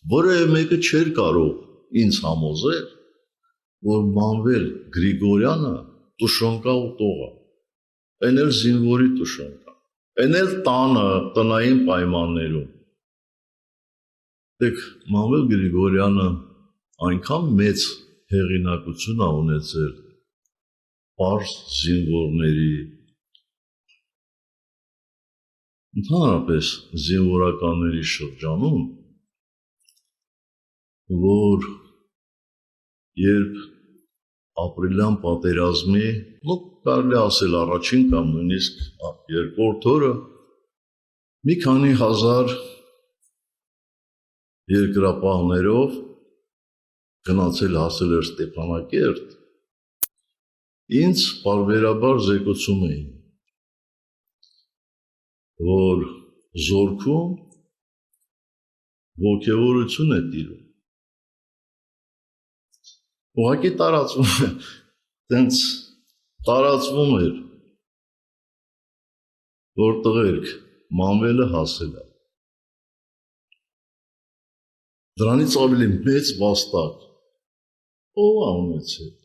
որևէ մեկը չէր կարող ինձ համոզել, որ Մանվել Գրիգորյանը տուշոնկա ուտող է, այն էլ զինվորի տուշոնկա, այն էլ տանը, տնային պայմաններում։ Դեք Մանվել Գրիգորյանը այնքան մեծ հեղինակություն է ունեցել պարզ զինվորների, ընդհանրապես զինվորականների շրջանում, որ երբ ապրիլյան պատերազմի, կարելի ասել առաջին կամ նույնիսկ երկրորդ օրը մի քանի հազար երկրապահներով գնացել հասել էր Ստեփանակերտ, ինձ պարբերաբար զեկուցում էին, որ զորքում ոգևորություն է տիրում։ Ուղղակի տարածվում է, տենց տարածվում էր, որ տղերք Մանվելը հասել է։ Դրանից ավելի մեծ վաստակ ով է ունեցել։